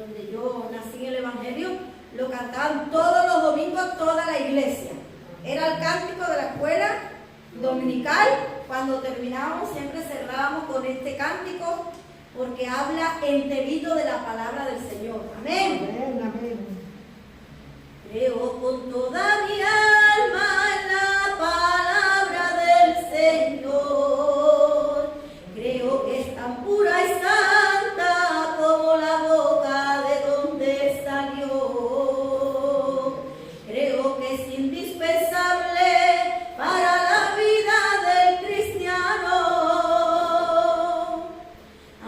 donde yo nací en el Evangelio, lo cantaban todos los domingos toda la iglesia. Era el cántico de la escuela dominical. Cuando terminábamos siempre cerrábamos con este cántico porque habla enterito de la palabra del Señor. Amén. Amén, amén. Creo con toda mi alma en la palabra del Señor. Creo que es tan pura y santa como la boca de donde salió. Creo que es indispensable para la vida del cristiano.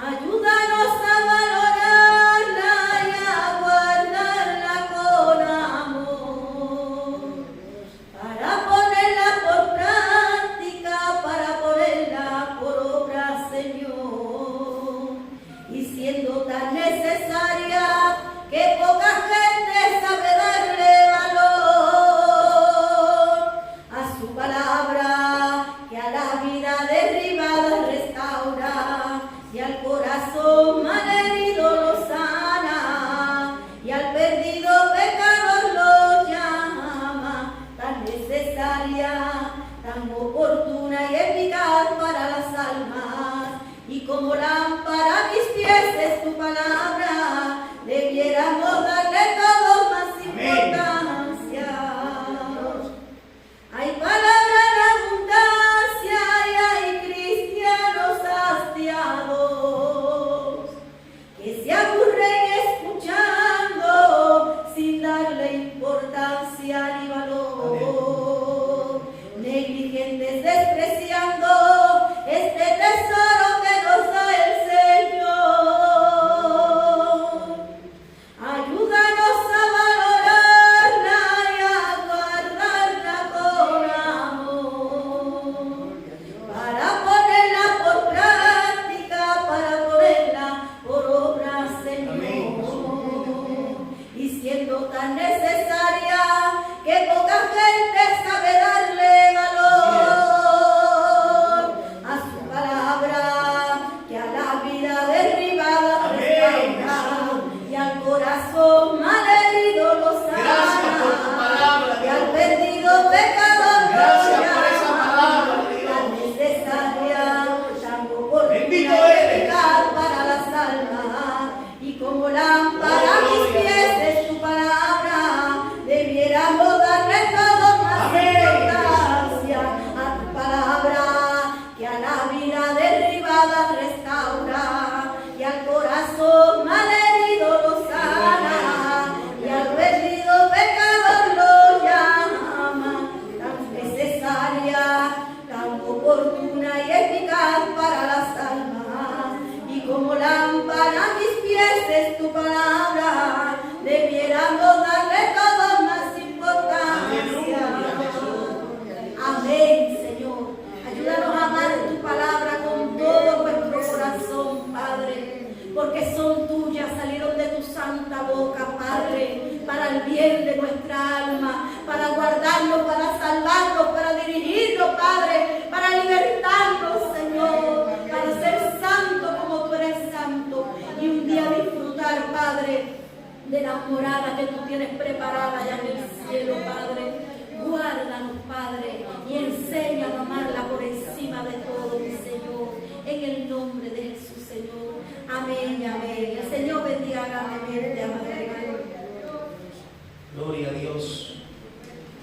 Ayúdanos a valorarla y a guardarla con amor, para ponerla por práctica, para ponerla por obra, Señor. Y siendo tan necesaria que poca gente sabe darle valor a su palabra, que a la vida derribada restaura, y al corazón malherido lo sana, y al perdido pecador lo llama. Tan necesaria, tan oportuna y eficaz para las almas, y como lámpara a mis pies es tu palabra, debiéramos darle todo más importancia. Hay palabra en abundancia y hay cristianos hastiados que se aburren escuchando sin darle importancia ni valor, negligentes despreciando este tesoro que nos da el Señor. Ayúdanos a valorarla y a guardarla con amor, para ponerla por práctica, para ponerla por obra, Señor. Y siendo tan necesaria que poca gente sabe darle valor a su palabra, que a la vida derribada restaura, y al corazón malherido lo Gracias por tu sana, palabra, y al Dios. perdido pecador lo Gracias por esa llama. palabra, Dios. Tan necesaria, tan Bendito oportuna y eres. eficaz para las almas, y como lámpara a mis pies es tu palabra, debiéramos darle todo más Amén. importancia a tu palabra, que a la vida derribada restaura, y al corazón malherido lo sana, y al perdido pecador lo llama. Tan necesaria, tan oportuna y eficaz para las almas, y como lámpara a mis pies es tu palabra, debiéramos darle todo más importancia. Amén, Señor. Ayúdanos a amar tu palabra con todo nuestro corazón, Padre, porque son tuyas, salieron de tu santa boca, Padre, para el bien de nuestra alma, para guardarnos, para salvarnos, para dirigirnos, Padre, para libertarnos, Señor, para ser santo como tú eres santo, y un día disfrutar, Padre, de la morada que tú tienes preparada allá en el cielo, Padre. Guárdanos, Padre, y enséñanos a amarla por encima de todo, mi Señor, en el nombre de Jesús, Señor. Amén y amén. El Señor bendiga grandemente, amado hermano. Gloria a Dios.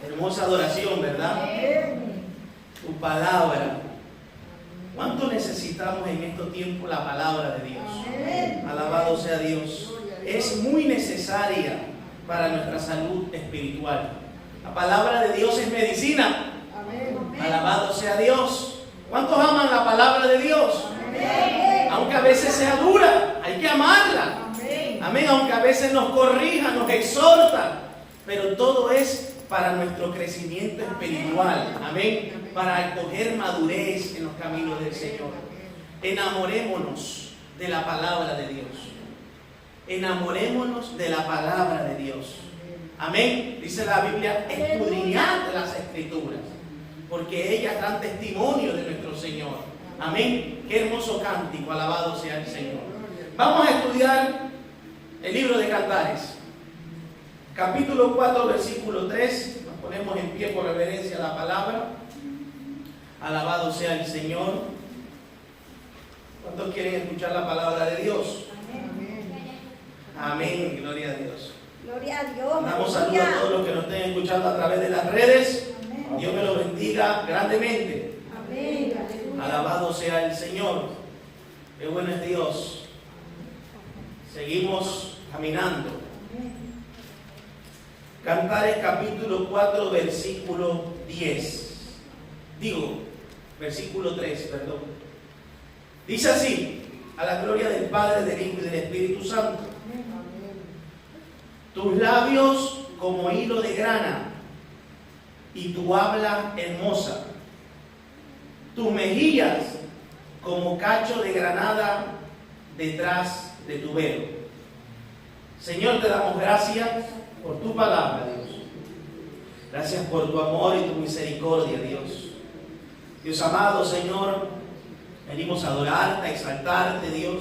Hermosa adoración, ¿verdad? Tu palabra. ¿Cuánto necesitamos en estos tiempos la palabra de Dios? Alabado sea Dios. Es muy necesaria para nuestra salud espiritual. La palabra de Dios es medicina. Alabado sea Dios. ¿Cuántos aman la palabra de Dios? Aunque a veces sea dura, hay que amarla. Amén. Aunque a veces nos corrija, nos exhorta, pero todo es para nuestro crecimiento espiritual. Amén. Para coger madurez en los caminos del Señor. Enamorémonos de la palabra de Dios. Enamorémonos de la palabra de Dios. Amén. Dice la Biblia, escudriñad las Escrituras, porque ellas dan testimonio de nuestro Señor. Amén. Qué hermoso cántico, alabado sea el Señor. Vamos a estudiar El libro de Cantares, capítulo 4, versículo 3. Nos ponemos en pie por reverencia a la palabra. Alabado sea el Señor. ¿Cuántos quieren escuchar la palabra de Dios? Amén. Gloria a Dios. Gloria a Dios. Damos saludos a todos los que nos estén escuchando a través de las redes. Amén. Dios me los bendiga grandemente. Amén. Alabado sea el Señor. Qué bueno es Dios. Seguimos caminando. Cantares capítulo 4, versículo 10. Versículo 3, perdón. Dice así: a la gloria del Padre, del Hijo y del Espíritu Santo. Tus labios como hilo de grana y tu habla hermosa. Tus mejillas como cacho de granada detrás de tu velo. Señor, te damos gracias por tu palabra, Dios. Gracias por tu amor y tu misericordia, Dios. Dios amado, Señor, venimos a adorarte, a exaltarte, Dios,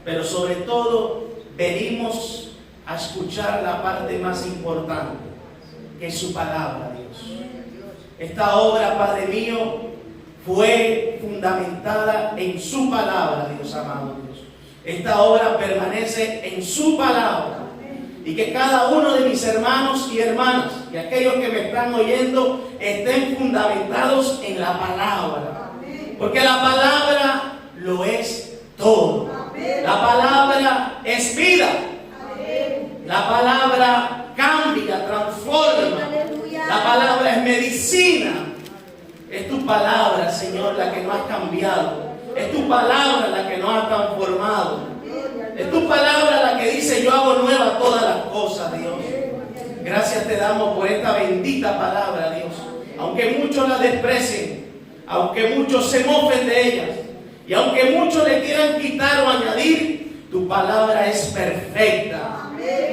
pero sobre todo venimos a escuchar la parte más importante, que es su palabra, Dios. Esta obra, Padre mío, fue fundamentada en su palabra, Dios amado, Dios. Esta obra permanece en su palabra. Y que cada uno de mis hermanos y hermanas y aquellos que me están oyendo estén fundamentados en la palabra. Porque la palabra lo es todo. La palabra es vida. La palabra cambia, transforma. La palabra es medicina. Es tu palabra, Señor, la que nos ha cambiado. Es tu palabra la que nos ha transformado. Es tu palabra la que dice: yo hago nueva todas las cosas, Dios. Gracias te damos por esta bendita palabra, Dios. Aunque muchos la desprecien, aunque muchos se mofen de ellas, y aunque muchos le quieran quitar o añadir, tu palabra es perfecta.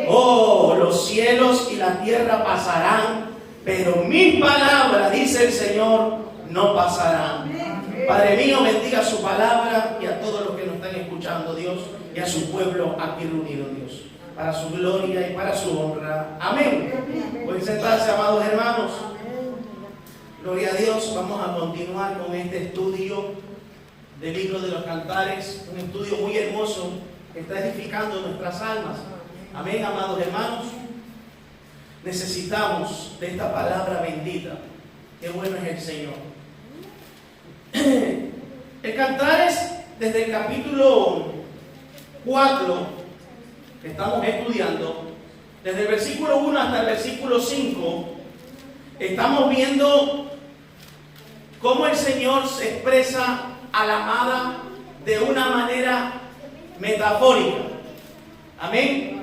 Oh, los cielos y la tierra pasarán, pero mis palabras, dice el Señor, no pasarán. Padre mío, bendiga su palabra y a todos los que nos están escuchando, Dios, y a su pueblo aquí reunido, Dios, para su gloria y para su honra. Amén. Pueden sentarse, amados hermanos. Gloria a Dios. Vamos a continuar con este estudio del libro de los Cantares, un estudio muy hermoso que está edificando nuestras almas. Amén, amados hermanos. Necesitamos de esta palabra bendita. Qué bueno es el Señor. El Cantares, desde el capítulo 4 que estamos estudiando, desde el versículo 1 hasta el versículo 5, estamos viendo cómo el Señor se expresa a la amada de una manera metafórica. Amén.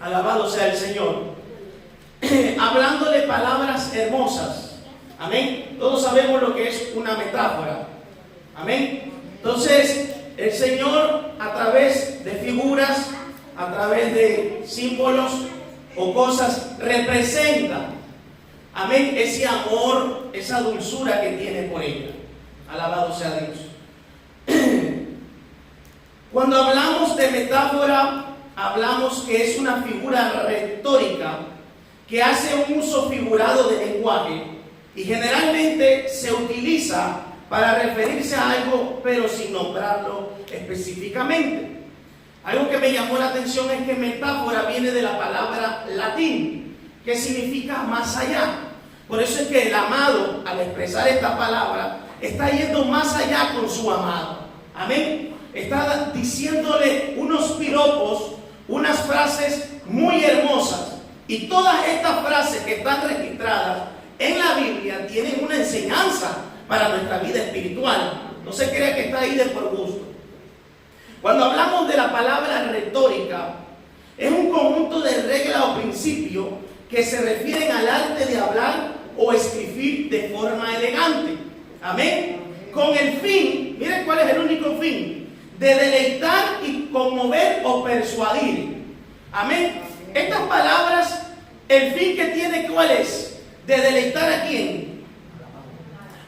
Alabado sea el Señor. Hablándole palabras hermosas. Amén. Todos sabemos lo que es una metáfora. Amén. Entonces, el Señor, a través de figuras, a través de símbolos o cosas, representa, amén, ese amor, esa dulzura que tiene por ella. Alabado sea Dios. Cuando hablamos de metáfora, hablamos que es una figura retórica que hace un uso figurado de lenguaje y generalmente se utiliza para referirse a algo, pero sin nombrarlo específicamente. Algo que me llamó la atención es que metáfora viene de la palabra latín, que significa más allá. Por eso es que el amado, al expresar esta palabra, está yendo más allá con su amado. Amén. Está diciéndole unos piropos, unas frases muy hermosas. Y todas estas frases que están registradas en la Biblia tienen una enseñanza para nuestra vida espiritual. No se crea que está ahí de por gusto. Cuando hablamos de la palabra retórica, es un conjunto de reglas o principios que se refieren al arte de hablar o escribir de forma elegante. Amén. Con el fin, miren cuál es el único fin, de deleitar y conmover o persuadir. Amén. Estas palabras, el fin que tiene, ¿cuál es? De deleitar ¿a quién?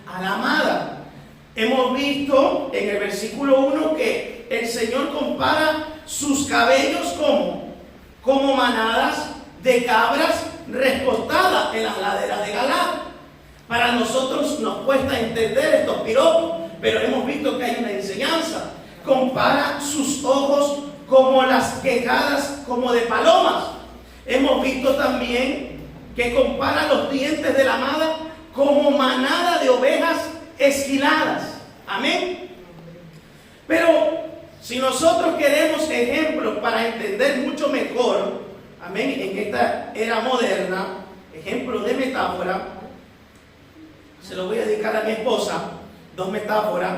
A la amada. Hemos visto en el versículo 1 que el Señor compara sus cabellos como manadas de cabras recostadas en las laderas de Galaad. Para nosotros nos cuesta entender estos piropos, pero hemos visto que hay una enseñanza. Compara sus ojos como las quejadas como de palomas. Hemos visto también que compara los dientes de la amada como manada de ovejas esquiladas. Amén. Pero si nosotros queremos ejemplos para entender mucho mejor, amén, en esta era moderna, ejemplos de metáfora, se lo voy a dedicar a mi esposa, 2 metáforas.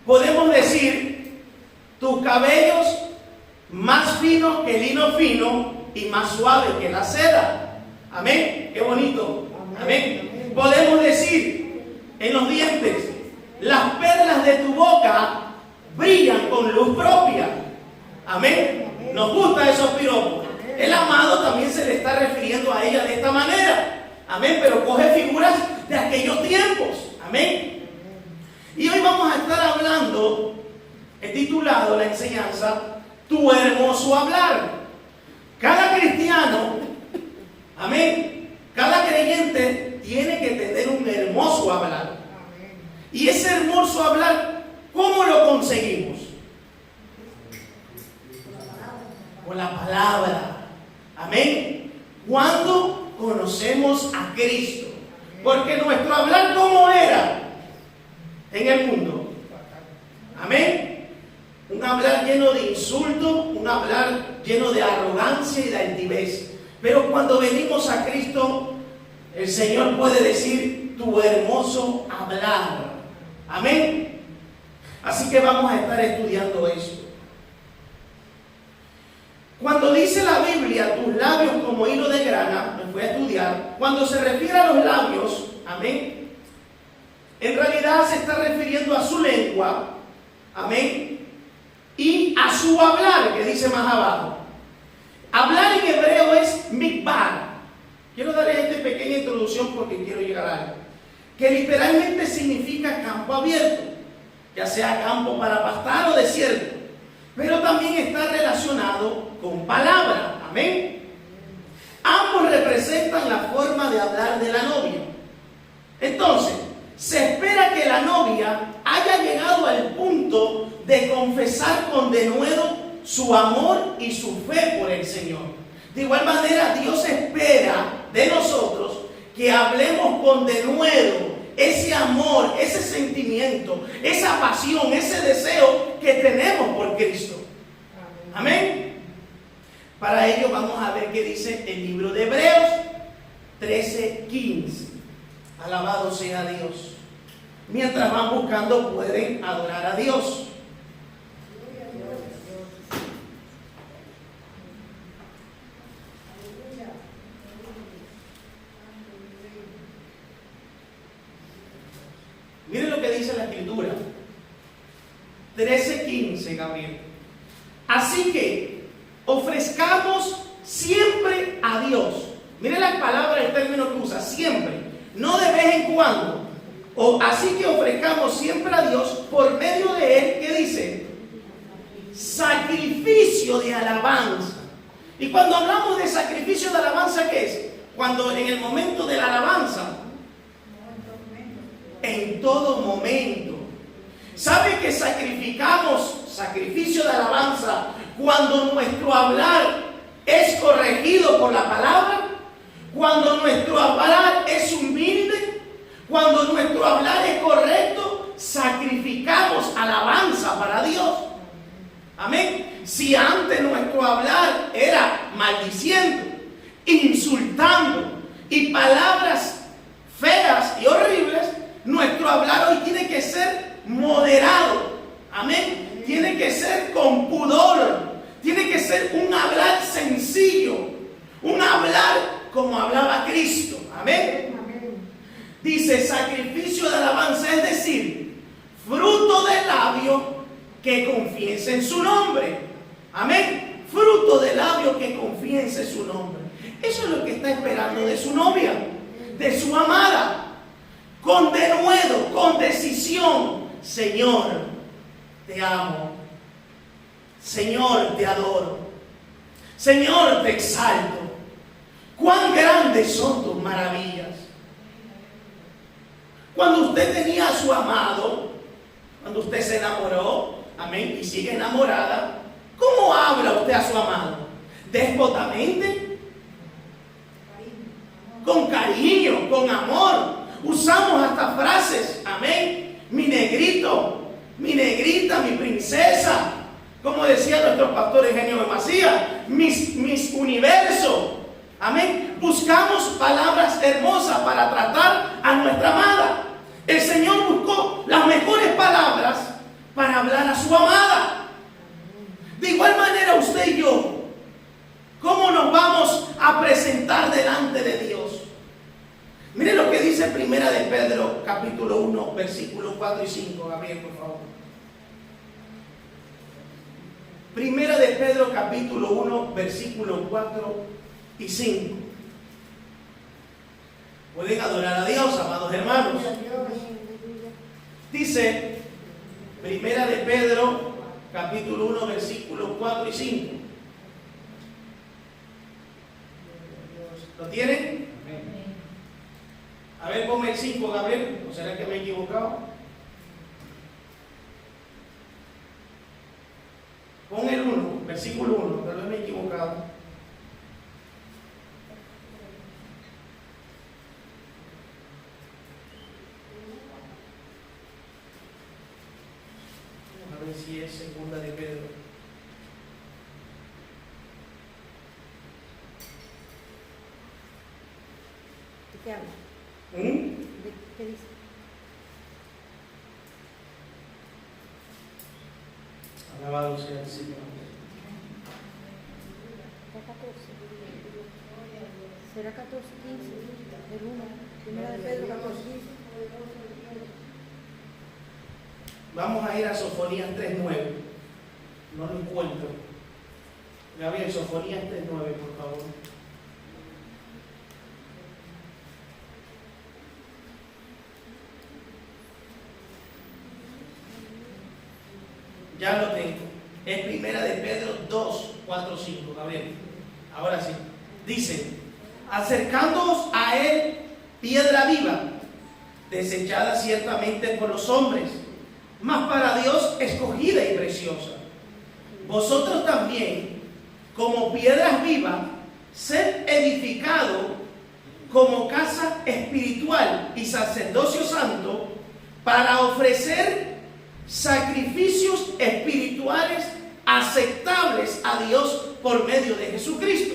Podemos decir, tus cabellos más finos que el lino fino y más suaves que la seda. Amén, qué bonito. Amén. Podemos decir, en los dientes, las perlas de tu boca brillan con luz propia. Amén. Nos gustan esos piropos. El amado también se le está refiriendo a ella de esta manera. Amén. Pero coge figuras de aquellos tiempos. Amén. Y hoy vamos a estar hablando, he titulado la enseñanza, Tu hermoso hablar. Cada cristiano, amén, cada creyente tiene que tener un hermoso hablar. Y ese hermoso hablar, ¿cómo lo conseguimos? Con la palabra. Amén. Cuando conocemos a Cristo. Porque nuestro hablar, ¿cómo era en el mundo? Amén. Un hablar lleno de insulto, un hablar lleno de arrogancia y de altivez. Pero cuando venimos a Cristo, el Señor puede decir, tu hermoso hablar. Amén. Así que vamos a estar estudiando esto. Cuando dice la Biblia, tus labios como hilo de grana, me fui a estudiar, cuando se refiere a los labios, amén, en realidad se está refiriendo a su lengua, amén, y a su hablar, que dice más abajo. Hablar en hebreo es mikbar. Quiero darles esta pequeña introducción porque quiero llegar a algo. Que literalmente significa campo abierto, ya sea campo para pastar o desierto. Pero también está relacionado con palabra. Amén. Ambos representan la forma de hablar de la novia. Entonces, se espera que la novia haya llegado al punto de confesar con denuedo su amor y su fe por el Señor. De igual manera, Dios espera de nosotros que hablemos con denuedo ese amor, ese sentimiento, esa pasión, ese deseo que tenemos por Cristo. Amén. Para ello vamos a ver qué dice el libro de Hebreos 13:15. Alabado sea Dios. Mientras van buscando, pueden adorar a Dios. Miren lo que dice la Escritura. 13:15, Gabriel. Así que ofrezcamos siempre a Dios. Miren la palabra, el término que usa, siempre, no de vez en cuando. Así que ofrezcamos siempre a Dios por medio de Él, ¿qué dice? Sacrificio de alabanza. Y cuando hablamos de sacrificio de alabanza, ¿qué es? Cuando en el momento de la alabanza, en todo momento. ¿Sabe que sacrificamos sacrificio de alabanza cuando nuestro hablar es corregido por la palabra? Cuando nuestro hablar es humilde, cuando nuestro hablar es correcto, sacrificamos alabanza para Dios. Amén. Si antes nuestro hablar era maldiciendo, insultando y palabras feas y horribles, nuestro hablar hoy tiene que ser moderado. Amén. Tiene que ser con pudor. Tiene que ser un hablar sencillo. Un hablar como hablaba Cristo. Amén. Dice sacrificio de alabanza, es decir, fruto de labio que confiese en su nombre. Amén. Fruto de labio que confiese su nombre. Eso es lo que está esperando de su novia, de su amada. Con denuedo, con decisión. Señor, te amo. Señor, te adoro. Señor, te exalto. Cuán grandes son tus maravillas. Cuando usted tenía a su amado, cuando usted se enamoró, amén, y sigue enamorada, ¿cómo habla usted a su amado? ¿Déspotamente? Con cariño, con amor. Usamos hasta frases, amén. Mi negrito, mi negrita, mi princesa. Como decía nuestro pastor Eugenio de Macías, mis universo. Amén. Buscamos palabras hermosas para tratar a nuestra amada. El Señor buscó las mejores palabras para hablar a su amada. De igual manera usted y yo, ¿cómo nos vamos a presentar delante de Dios? Mire lo que dice Primera de Pedro, capítulo 1, versículos 4 y 5. Gabriel, por favor. Primera de Pedro, capítulo 1, versículos 4 y 5. Pueden adorar a Dios, amados hermanos. Dice Primera de Pedro, capítulo 1, versículos 4 y 5. ¿Lo tienen? A ver, ponme el 5, Gabriel. ¿O será que me he equivocado? Pon el 1, versículo 1. Tal vez me he equivocado. Vamos a ver si es segunda de Pedro. ¿De qué habla? ¿Mm? ¿Qué dice? Alabado sea el Señor. ¿Será 14, 15? El 1, Primera de Pedro, 14, 15. Vamos a ir a Sofonías 3:9. No lo encuentro. Gabriel, Sofonías 3:9, por favor. Ya lo tengo. Es Primera de Pedro 2, 4, 5. Gabriel. Ahora sí. Dice: acercándoos a él, piedra viva, desechada ciertamente por los hombres, mas para Dios escogida y preciosa. Vosotros también, como piedras vivas, sed edificados como casa espiritual y sacerdocio santo, para ofrecer sacrificios espirituales aceptables a Dios por medio de Jesucristo.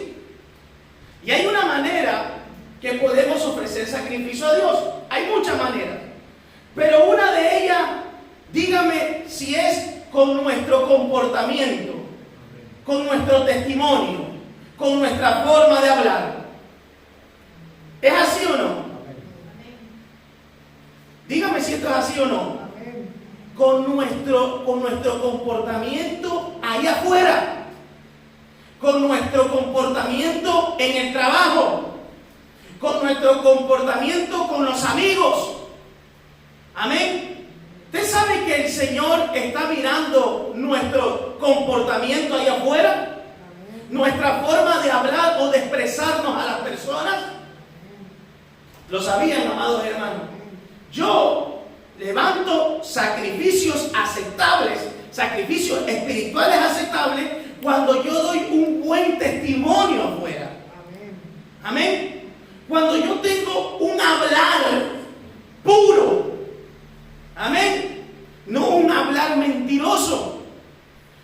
Y hay una manera que podemos ofrecer sacrificio a Dios. Hay muchas maneras, pero una de ellas, dígame si es con nuestro comportamiento, con nuestro testimonio, con nuestra forma de hablar. ¿Es así o no? Dígame si esto es así o no. Con nuestro comportamiento allá afuera, con nuestro comportamiento en el trabajo, con nuestro comportamiento con los amigos. Amén. ¿Usted sabe que el Señor está mirando nuestro comportamiento allá afuera? Nuestra forma de hablar o de expresarnos a las personas. ¿Lo sabían, amados hermanos? Yo levanto sacrificios aceptables, sacrificios espirituales aceptables, cuando yo doy un buen testimonio afuera. Amén. Cuando yo tengo un hablar puro. Amén. No un hablar mentiroso.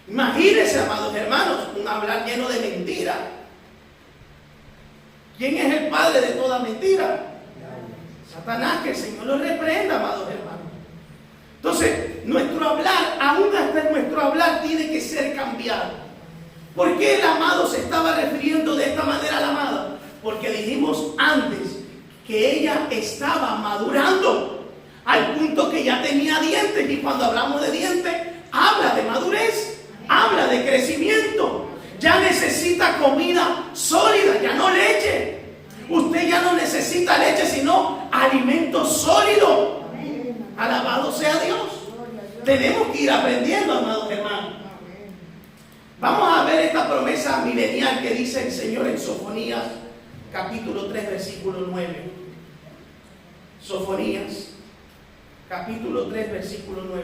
Imagínense, amados hermanos, un hablar lleno de mentira. ¿Quién es el padre de toda mentira? Satanás, que el Señor lo reprenda, amados hermanos. Entonces, nuestro hablar, aún hasta nuestro hablar, tiene que ser cambiado. ¿Por qué el amado se estaba refiriendo de esta manera a la amada? Porque dijimos antes que ella estaba madurando al punto que ya tenía dientes, y cuando hablamos de dientes, habla de madurez, habla de crecimiento. Ya necesita comida sólida, ya no leche. Usted ya no necesita leche, sino alimento sólido. Alabado sea Dios. Tenemos que ir aprendiendo, amados hermanos. Vamos a ver esta promesa milenial que dice el Señor en Sofonías, capítulo 3, versículo 9. Sofonías, capítulo 3, versículo 9.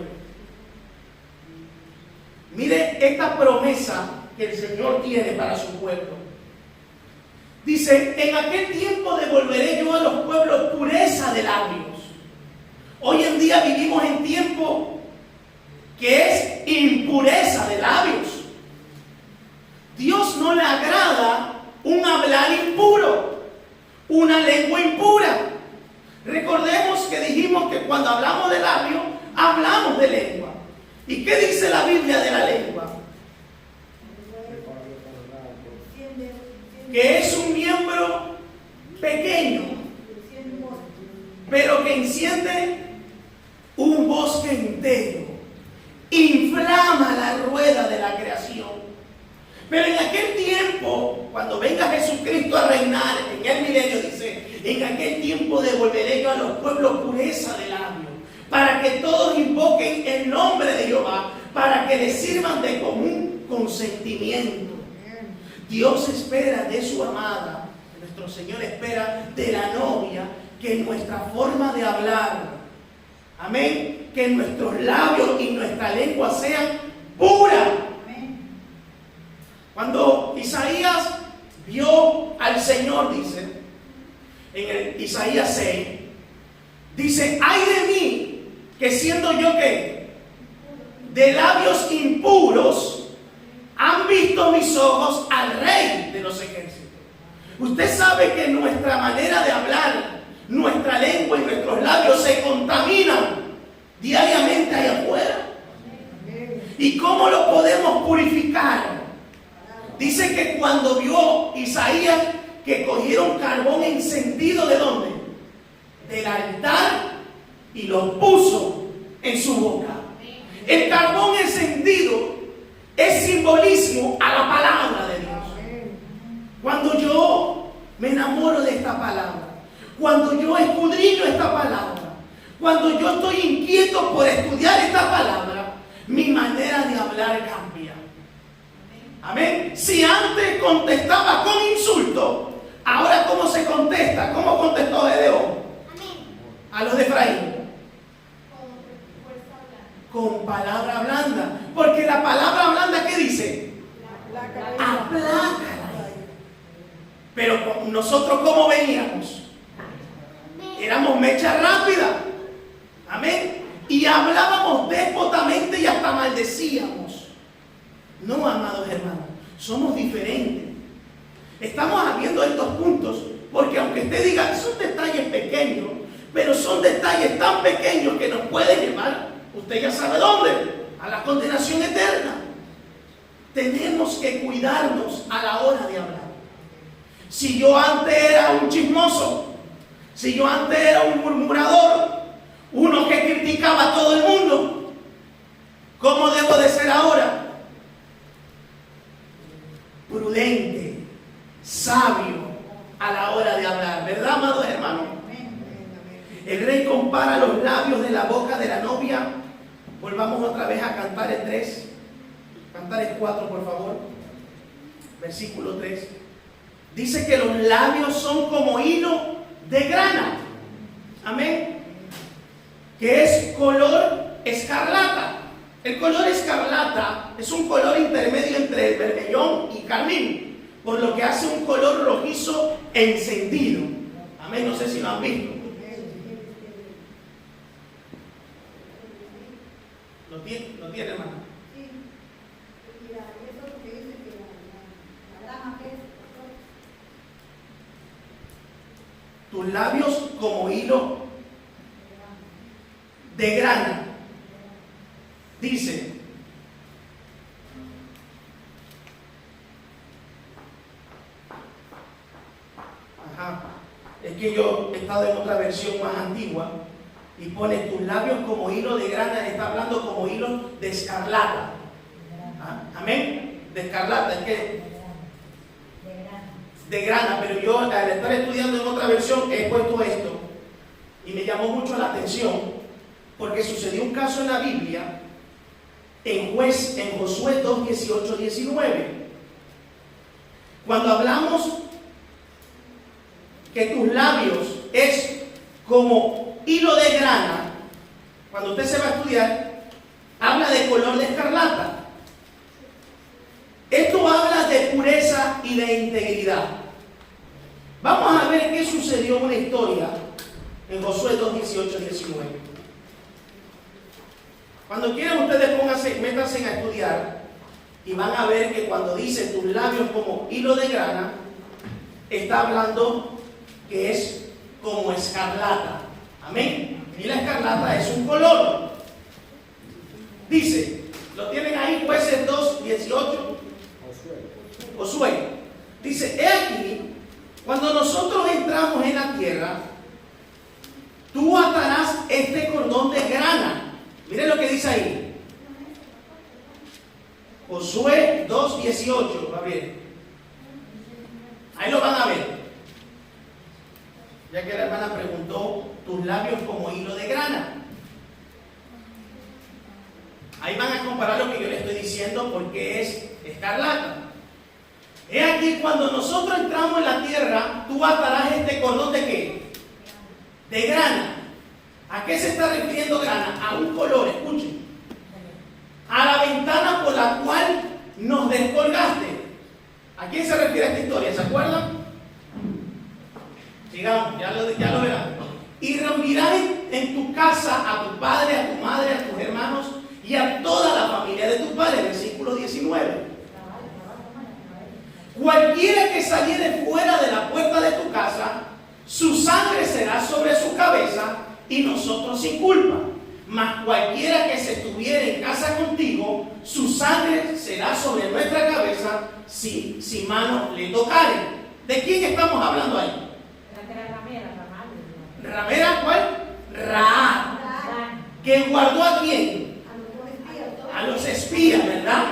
Mire esta promesa que el Señor tiene para su pueblo. Dice, en aquel tiempo devolveré yo a los pueblos pureza de labios. Hoy en día vivimos en tiempo que es impureza de labios. Dios no le agrada un hablar impuro, una lengua impura. Recordemos que dijimos que cuando hablamos de labios, hablamos de lengua. ¿Y qué dice la Biblia de la lengua? Que es un miembro pequeño, pero que enciende un bosque entero, inflama la rueda de la creación. Pero en aquel tiempo, cuando venga Jesucristo a reinar, en el milenio dice, en aquel tiempo devolveré yo a los pueblos pureza de labios, para que todos invoquen el nombre de Jehová, para que les sirvan de común consentimiento. Dios espera de su amada, nuestro Señor espera de la novia, que nuestra forma de hablar, amén, que nuestros labios y nuestra lengua sean puras. Cuando Isaías vio al Señor, dice, en el Isaías 6, dice, ay de mí, que siendo yo que de labios impuros, han visto mis ojos al Rey de los ejércitos. Usted sabe que nuestra manera de hablar, nuestra lengua y nuestros labios se contaminan diariamente allá afuera. ¿Y cómo lo podemos purificar? Dice que cuando vio Isaías que cogieron carbón encendido, ¿de dónde? Del altar, y lo puso en su boca. El carbón encendido es simbolismo a la palabra de Dios. Cuando yo me enamoro de esta palabra, cuando yo escudriño esta palabra, cuando yo estoy inquieto por estudiar esta palabra, mi manera de hablar cambia. Amén. Si antes contestaba con insulto, ahora ¿cómo se contesta? ¿Cómo contestó Gedeón a los de Efraín? Con palabra blanda. Porque la palabra blanda, ¿qué dice? Aplácala. Pero nosotros, ¿cómo veníamos? Éramos mecha rápida. Amén. Y hablábamos déspotamente y hasta maldecíamos. No, amados hermanos, somos diferentes. Estamos viendo estos puntos porque aunque usted diga, son detalles pequeños, pero son detalles tan pequeños que nos pueden llevar, usted ya sabe dónde, a la condenación eterna. Tenemos que cuidarnos a la hora de hablar. Si yo antes era un chismoso, si yo antes era un murmurador, uno que criticaba a todo el mundo, ¿cómo debo de ser ahora? Prudente, sabio a la hora de hablar, ¿verdad, amados hermanos? El rey compara los labios de la boca de la novia. Volvamos otra vez a Cantares 3, Cantares 4, por favor, versículo 3. Dice que los labios son como hilo de grana, amén, que es color escarlata. El color escarlata es un color intermedio entre el bermellón y carmín, por lo que hace un color rojizo encendido. Amén, no sé si lo han visto. ¿Lo tiene, hermano? Sí. Mira, eso es lo que dice que la grama que es. Tus labios como hilo de grana. Dice, es que yo he estado en otra versión más antigua y pone tus labios como hilo de grana, está hablando como hilo de escarlata. Amén, de escarlata, es que de grana, pero yo al estar estudiando en otra versión he puesto esto y me llamó mucho la atención porque sucedió un caso en la Biblia en Josué 2, 18, 19. Cuando hablamos que tus labios es como hilo de grana, cuando usted se va a estudiar, habla de color de escarlata. Esto habla de pureza y de integridad. Vamos a ver qué sucedió en una historia en Josué 2, 18, 19. Cuando quieran ustedes métanse a estudiar y van a ver que cuando dice tus labios como hilo de grana, está hablando que es como escarlata. Amén. Y la escarlata es un color. Dice, lo tienen ahí, Jueces 2, 18. Josué. Dice, he aquí, cuando nosotros entramos en la tierra, tú atarás este cordón de grana. Miren lo que dice ahí. Josué 2, 18. Va bien. Ahí lo van a ver. Ya que la hermana preguntó, tus labios como hilo de grana. Ahí van a comparar lo que yo le estoy diciendo porque es escarlata. He aquí, cuando nosotros entramos en la tierra, tú atarás este cordón de ¿qué? De grana. ¿A qué se está refiriendo grana? A un color, escuchen. A la ventana por la cual nos descolgaste. ¿A quién se refiere esta historia? ¿Se acuerdan? Sigamos, ya lo verán. Y reunirás en tu casa a tu padre, a tu madre, a tus hermanos y a toda la familia de tu padre. Versículo 19. Cualquiera que saliere fuera de la puerta de tu casa, su sangre será sobre su cabeza y nosotros sin culpa. Mas cualquiera que se estuviera en casa contigo, su sangre será sobre nuestra cabeza si mano le tocare. ¿De quién estamos hablando ahí? ¿Ramera cuál? Raab. ¿Que guardó a quién? A los espías, ¿verdad?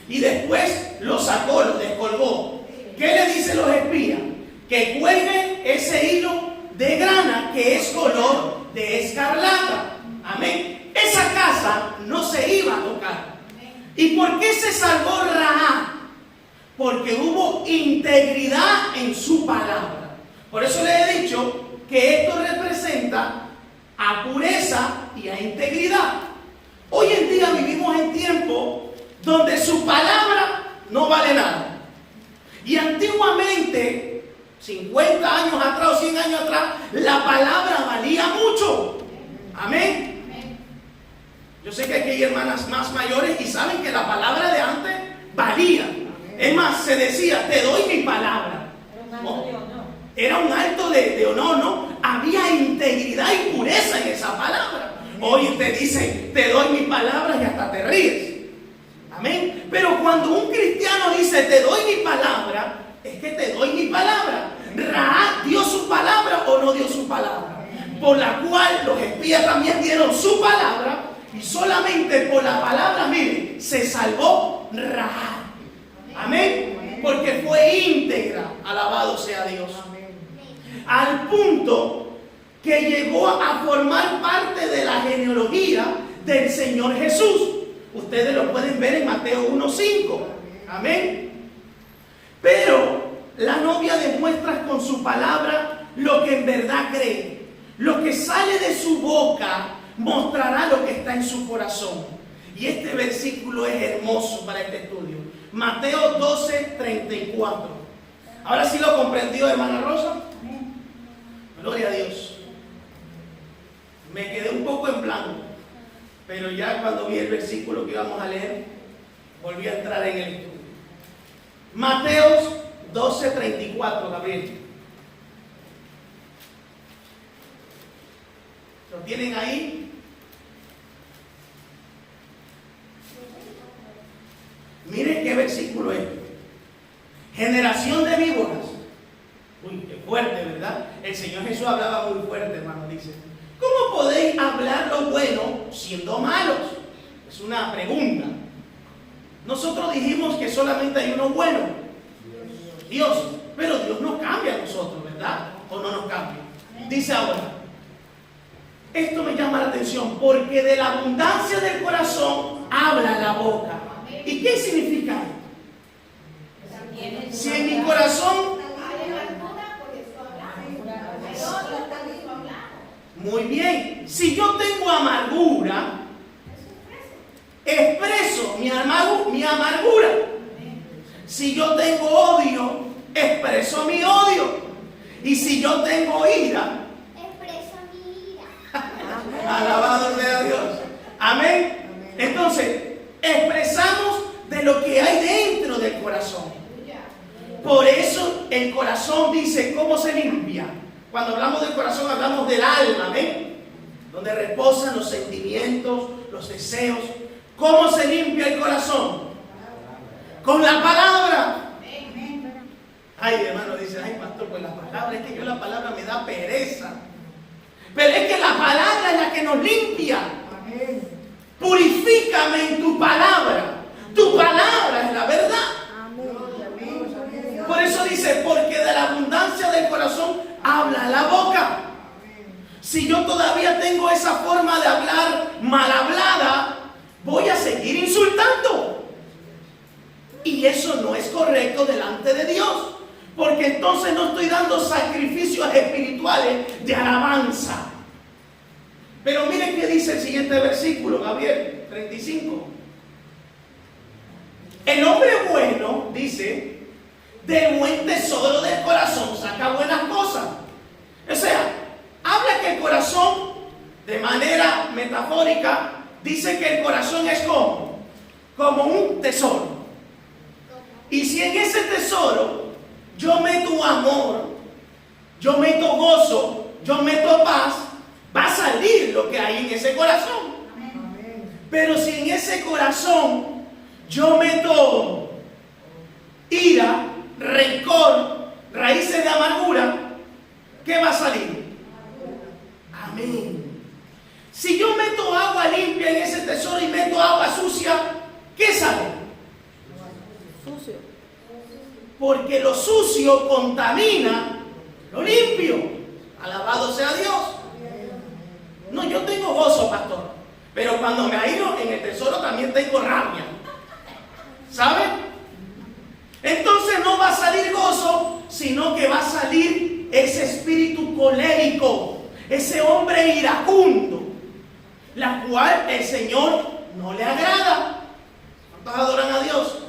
Y después los sacó, los descolgó. ¿Qué le dicen los espías? Que cuelguen ese hilo de grana que es color de escarlata. Amén. Esa casa no se iba a tocar. ¿Y por qué se salvó Raab? Porque hubo integridad en su palabra. Por eso le he dicho que esto representa a pureza y a integridad. Hoy en día vivimos en tiempos donde su palabra no vale nada. Y antiguamente, 50 años atrás o 100 años atrás, la palabra valía mucho. Amén. Yo sé que aquí hay hermanas más mayores y saben que la palabra de antes valía. Es más, se decía, te doy mi palabra. Era un acto de honor, ¿no? Había integridad y pureza en esa palabra. Hoy te dicen, te doy mi palabra y hasta te ríes. Amén. Pero cuando un cristiano dice, te doy mi palabra, es que te doy mi palabra. Raab dio su palabra o no dio su palabra. Por la cual los espías también dieron su palabra. Y solamente por la palabra, miren, se salvó Raab. Amén. Porque fue íntegra. Alabado sea Dios. Al punto que llegó a formar parte de la genealogía del Señor Jesús. Ustedes lo pueden ver en Mateo 1:5. Amén. Pero la novia demuestra con su palabra lo que en verdad cree. Lo que sale de su boca mostrará lo que está en su corazón. Y este versículo es hermoso para este estudio. Mateo 12:34. Ahora sí lo comprendió, hermana Rosa. Gloria a Dios. Me quedé un poco en blanco, pero ya cuando vi el versículo que íbamos a leer, volví a entrar en el estudio. Mateo 12:34, Gabriel. ¿Lo tienen ahí? Miren qué versículo es. Generación de víboras. Uy, qué fuerte, ¿verdad? El Señor Jesús hablaba muy fuerte, hermano. Dice, ¿cómo podéis hablar lo bueno siendo malos? Es una pregunta. Nosotros dijimos que solamente hay uno bueno, Dios. Pero Dios nos cambia a nosotros, ¿verdad? ¿O no nos cambia? Dice ahora, esto me llama la atención, porque de la abundancia del corazón habla la boca. ¿Y qué significa esto? Si en mi corazón, muy bien, si yo tengo amargura, expreso mi amargura. Si yo tengo odio, expreso mi odio. Y si yo tengo ira, expreso mi ira. alabado sea Dios. Amén. Entonces, expresamos de lo que hay dentro del corazón. Por eso el corazón dice cómo se limpia. Cuando hablamos del corazón hablamos del alma, ¿ven? Donde reposan los sentimientos, los deseos. ¿Cómo se limpia el corazón? Con la palabra. Ay, hermano, dice, ay, pastor, pues la palabra, es que yo la palabra me da pereza. Pero es que la palabra es la que nos limpia. Purifícame en tu palabra. Tu palabra es la verdad. Por eso dice, porque de la abundancia del corazón habla la boca. Si yo todavía tengo esa forma de hablar mal hablada, voy a seguir insultando. Y eso no es correcto delante de Dios. Porque entonces no estoy dando sacrificios espirituales de alabanza. Pero miren qué dice el siguiente versículo, Gabriel 35. El hombre bueno, dice, del buen tesoro del corazón saca buenas cosas. O sea, habla que el corazón, de manera metafórica, dice que el corazón es como un tesoro. Y si en ese tesoro yo meto amor, yo meto gozo, yo meto paz, va a salir lo que hay en ese corazón. Pero si en ese corazón yo meto ira, rencor, raíces de amargura, ¿qué va a salir? Amén. Si yo meto agua limpia en ese tesoro y meto agua sucia, ¿qué sale? Sucio. Porque lo sucio contamina lo limpio. Alabado sea Dios. No, yo tengo gozo, pastor. Pero cuando me airo en el tesoro también tengo rabia. ¿Saben? Entonces no va a salir gozo, sino que va a salir ese espíritu colérico, ese hombre iracundo, la cual el Señor no le agrada. ¿Cuántos adoran a Dios?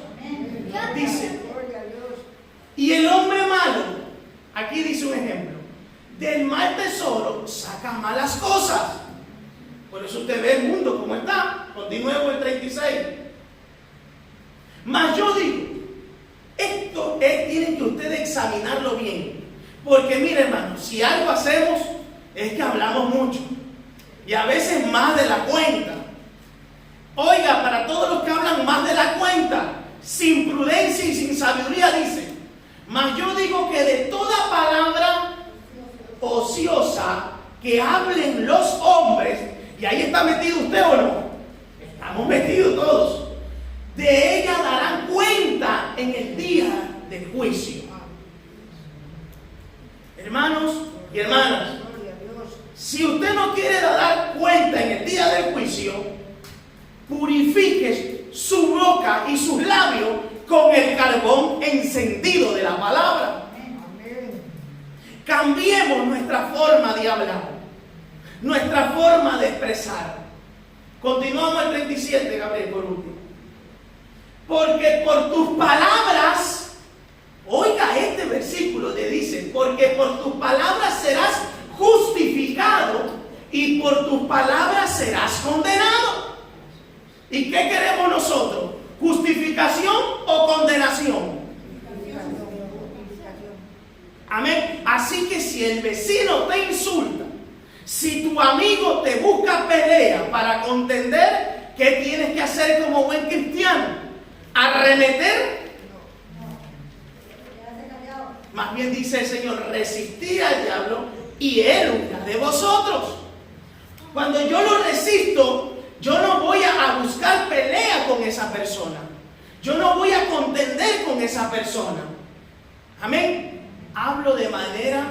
Dice, y el hombre malo, aquí dice un ejemplo, del mal tesoro saca malas cosas. Por eso usted ve el mundo como está. Continuemos el 36. Mas yo digo, esto tienen que ustedes examinarlo bien. Porque mire, hermano, si algo hacemos es que hablamos mucho. Y a veces más de la cuenta. Oiga, para todos los que hablan más de la cuenta, sin prudencia y sin sabiduría, dice, mas yo digo que de toda palabra ociosa que hablen los hombres, y ahí está metido usted o no, estamos metidos todos, de ella darán cuenta en el día del juicio. Hermanos y hermanas, si usted no quiere dar cuenta en el día del juicio, purifique su boca y sus labios con el carbón encendido de la palabra. Cambiemos nuestra forma de hablar, nuestra forma de expresar. Continuamos el 37, Gabriel, por último. Porque por tus palabras, oiga este versículo, le dice, porque por tus palabras serás justificado y por tus palabras serás condenado. ¿Y qué queremos nosotros? ¿Justificación o condenación? Amén. Así que si el vecino te insulta, si tu amigo te busca pelea para contender, ¿qué tienes que hacer como buen cristiano? ¿Arremeter? Más bien dice el Señor, resistid al diablo y él huirá de vosotros. Cuando yo lo resisto, yo no voy a buscar pelea con esa persona. Yo no voy a contender con esa persona. Amén. Hablo de manera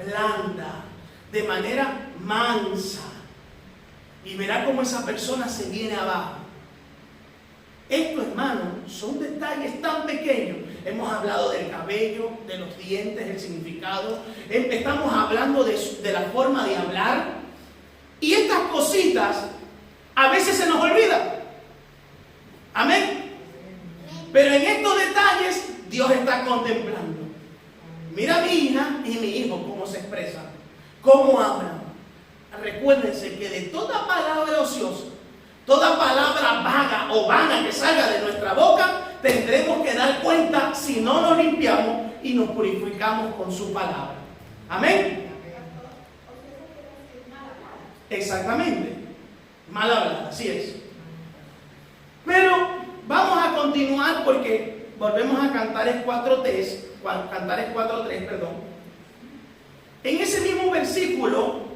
blanda, de manera mansa. Y verá cómo esa persona se viene abajo. Esto, hermano, son detalles tan pequeños. Hemos hablado del cabello, de los dientes, el significado. Estamos hablando de la forma de hablar. Y estas cositas a veces se nos olvidan. Amén. Pero en estos detalles Dios está contemplando. Mira a mi hija y mi hijo cómo se expresan, cómo hablan. Recuérdense que de toda palabra ociosa, toda palabra vaga o vana que salga de nuestra boca, tendremos que dar cuenta si no nos limpiamos y nos purificamos con su palabra. Amén. Exactamente. Mal hablada, así es. Pero vamos a continuar porque volvemos a Cantares 4:3, perdón. En ese mismo versículo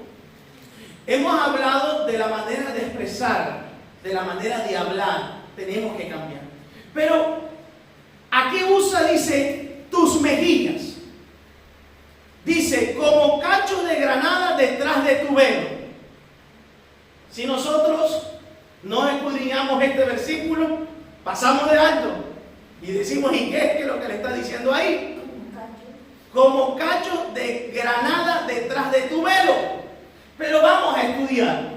hemos hablado de la manera de expresar, de la manera de hablar. Tenemos que cambiar. Pero aquí dice, tus mejillas. Dice, como cachos de granada detrás de tu velo. Si nosotros no escudriñamos este versículo, pasamos de alto y decimos, ¿y qué es lo que le está diciendo ahí? Como cacho de granada detrás de tu velo. Pero vamos a estudiar.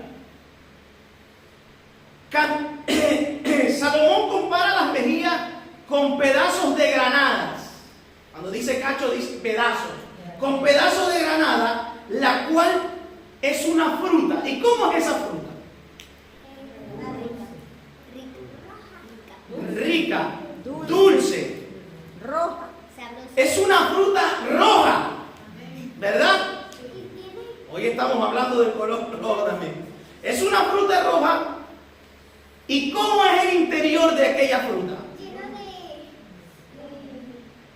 Salomón compara las mejillas con pedazos de granadas. Cuando dice cacho, dice pedazos. Con pedazos de granada, la cual es una fruta. ¿Y cómo es esa fruta? Rica, dulce, roja. Es una fruta roja, ¿verdad? Hoy estamos hablando del color rojo también. Es una fruta roja. ¿Y cómo es el interior de aquella fruta?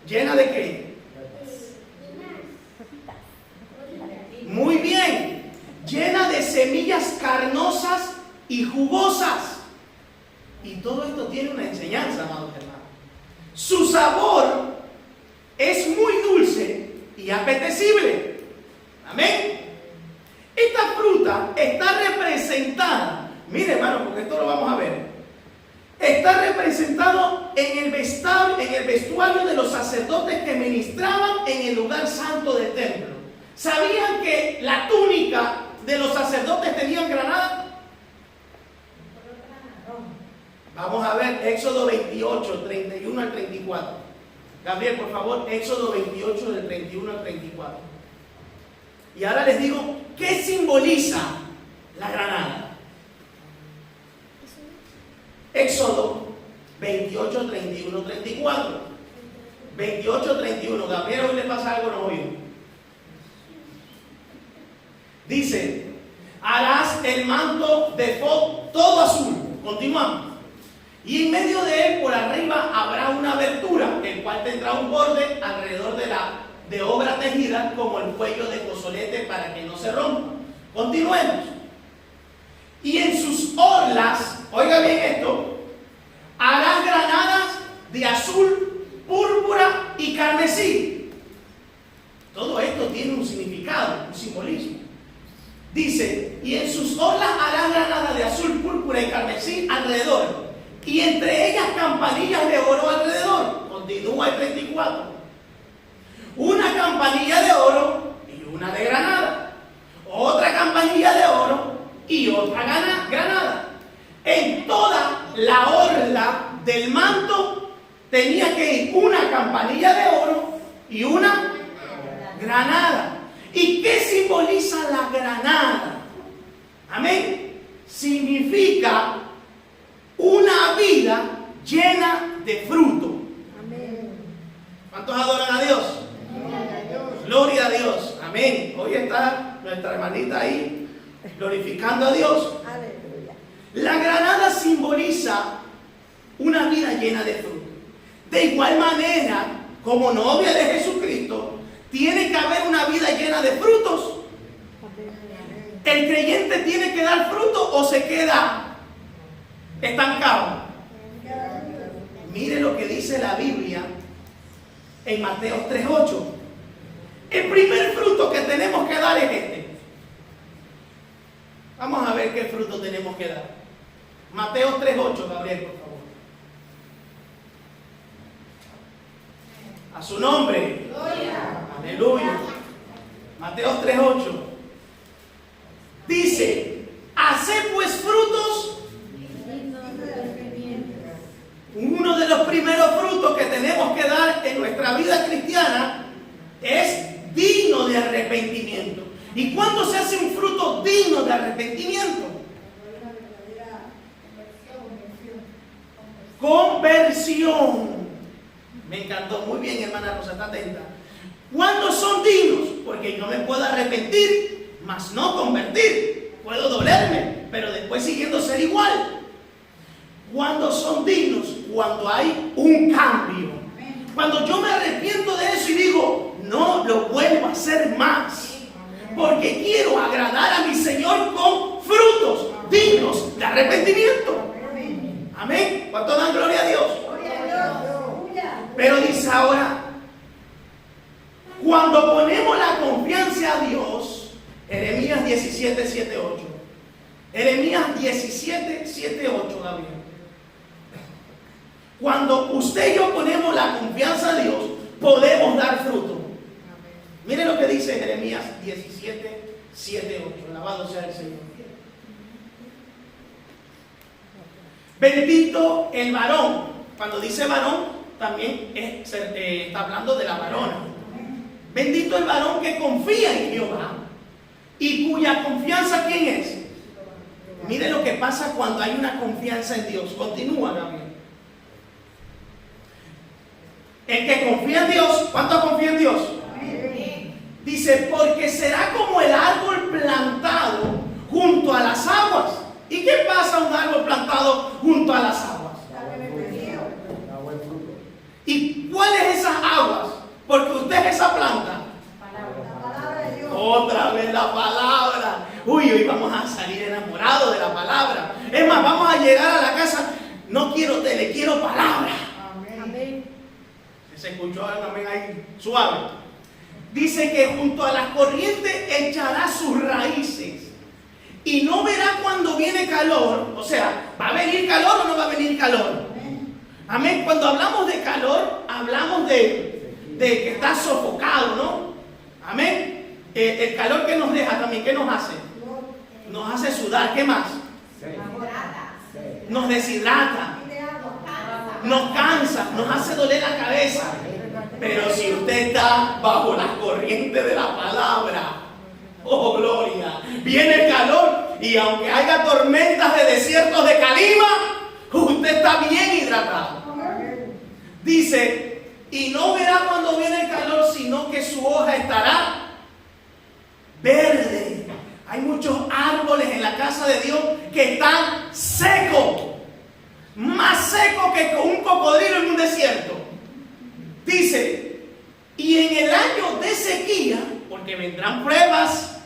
¿Llena de qué? Muy bien. Llena de semillas carnosas y jugosas. Y todo esto tiene una enseñanza, amados hermanos. Su sabor es muy dulce y apetecible. Amén. Esta fruta está representada, mire hermano, porque esto lo vamos a ver. Está representado en el vestuario de los sacerdotes que ministraban en el lugar santo del templo. ¿Sabían que la túnica de los sacerdotes tenía granada? Vamos a ver Éxodo 28, 31 al 34. Gabriel, por favor, Éxodo 28 del 31 al 34. Y ahora les digo, ¿qué simboliza la granada? Éxodo 28, 31, 34. 28, 31. Gabriel, hoy le pasa algo, no oído. Dice, harás el manto de efod todo azul. Continuamos. Y en medio de él, por arriba, habrá una abertura, el cual tendrá un borde alrededor de obra tejida, como el cuello de cozolete, para que no se rompa. Continuemos. Y en sus orlas, oiga bien esto, harás granadas de azul, púrpura y carmesí. Todo esto tiene un significado, un simbolismo. Dice, y en sus orlas harás granadas de azul, púrpura y carmesí alrededor. Y entre ellas campanillas de oro alrededor. Continúa el 34. Una campanilla de oro y una de granada. Otra campanilla de oro y otra granada. En toda la orla del manto tenía que ir una campanilla de oro y una granada. ¿Y qué simboliza la granada? Amén. Significa una vida llena de fruto. Amén. ¿Cuántos adoran a Dios? Gloria a Dios. Amén. Hoy está nuestra hermanita ahí glorificando a Dios. Aleluya. La granada simboliza una vida llena de fruto. De igual manera, como novia de Jesucristo, tiene que haber una vida llena de frutos. ¿El creyente tiene que dar fruto o se queda estancado? Mire lo que dice la Biblia en Mateo 3:8. El primer fruto que tenemos que dar es este. Vamos a ver qué fruto tenemos que dar. Mateo 3:8, Gabriel, por favor. A su nombre. Aleluya. Mateo 3:8. Dice, haced pues frutos. Uno de los primeros frutos que tenemos que dar en nuestra vida cristiana es digno de arrepentimiento. ¿Y cuándo se hace un fruto digno de arrepentimiento? Conversión. Me encantó, muy bien, hermana Rosa, está atenta. ¿Cuándo son dignos? Porque yo me puedo arrepentir, mas no convertir. Puedo dolerme, pero después siguiendo ser igual. ¿Cuándo son dignos? Cuando hay un cambio. Cuando yo me arrepiento de eso y digo, no lo vuelvo a hacer más. Porque quiero agradar a mi Señor con frutos dignos de arrepentimiento. Amén. ¿Cuánto dan gloria a Dios? Pero dice ahora, cuando ponemos la confianza a Dios, Jeremías 17:7-8. Jeremías 17:7-8, David. Cuando usted y yo ponemos la confianza a Dios, podemos dar fruto. Mire lo que dice Jeremías 17:7-8. Alabado sea el Señor. Bendito el varón. Cuando dice varón, también está hablando de la varona. Bendito el varón que confía en Jehová y cuya confianza, ¿quién es? Mire lo que pasa cuando hay una confianza en Dios. Continúa, Gabriel. El que confía en Dios, ¿cuánto confía en Dios? Dice, porque será como el árbol plantado junto a las aguas. ¿Y qué pasa a un árbol plantado junto a las aguas? ¿Y cuáles esas aguas? Porque usted es esa planta. La palabra de Dios. Otra vez la palabra. Uy, hoy vamos a salir enamorados de la palabra. Es más, vamos a llegar a la casa. No quiero tele, quiero palabra. Amén. Se escuchó también ahí suave. Dice que junto a las corrientes echará sus raíces y no verá cuando viene calor. O sea, ¿va a venir calor o no va a venir calor? Amén. Cuando hablamos de calor, hablamos de que está sofocado, ¿no? Amén. El calor que nos deja también, ¿qué nos hace? Nos hace sudar. ¿Qué más? Nos deshidrata. Nos cansa, nos hace doler la cabeza. Pero si usted está bajo las corrientes de la palabra, oh gloria, viene el calor y aunque haya tormentas de desiertos de calima, usted está bien hidratado. Dice, y no verá cuando viene el calor, sino que su hoja estará verde. Hay muchos árboles en la casa de Dios que están secos. Más seco que un cocodrilo en un desierto. Dice, y en el año de sequía, porque vendrán pruebas,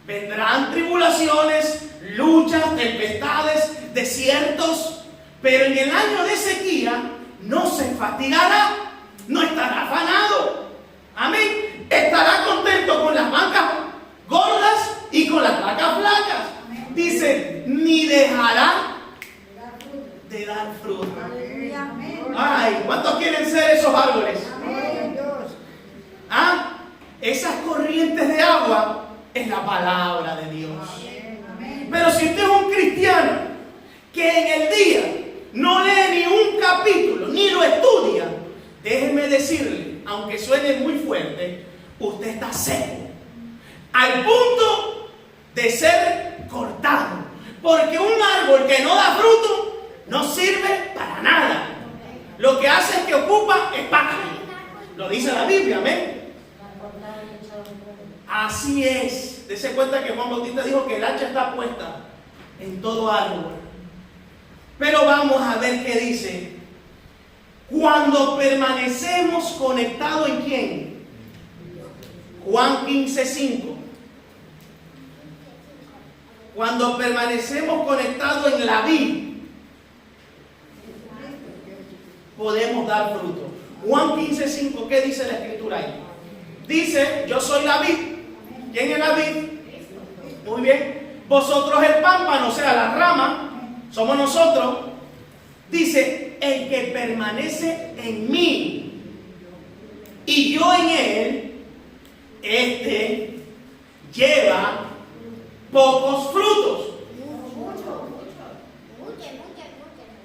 vendrán tribulaciones, luchas, tempestades, desiertos, pero en el año de sequía no se fatigará, no estará afanado. Amén. Estará contento con las vacas gordas y con las vacas flacas. Dice, ni dejará de dar fruto. Ay, ¿cuántos quieren ser esos árboles? ¿Ah? Esas corrientes de agua es la palabra de Dios. Pero si usted es un cristiano que en el día no lee ni un capítulo, ni lo estudia, déjeme decirle, aunque suene muy fuerte, usted está seco, al punto de ser cortado. Porque un árbol que no da fruto no sirve para nada. Lo que hace es que ocupa espacio. Lo dice la Biblia, amén. Así es. Dese cuenta que Juan Bautista dijo que el hacha está puesta en todo árbol. Pero vamos a ver qué dice. Cuando permanecemos conectados en quién. Juan 15:5. Cuando permanecemos conectados en la vid, podemos dar fruto. Juan 15:5, ¿qué dice la escritura ahí? Dice, yo soy la vid. ¿Quién es la vid? Muy bien. Vosotros el pámpano, o sea, la rama, somos nosotros. Dice, el que permanece en mí y yo en él, este lleva pocos frutos.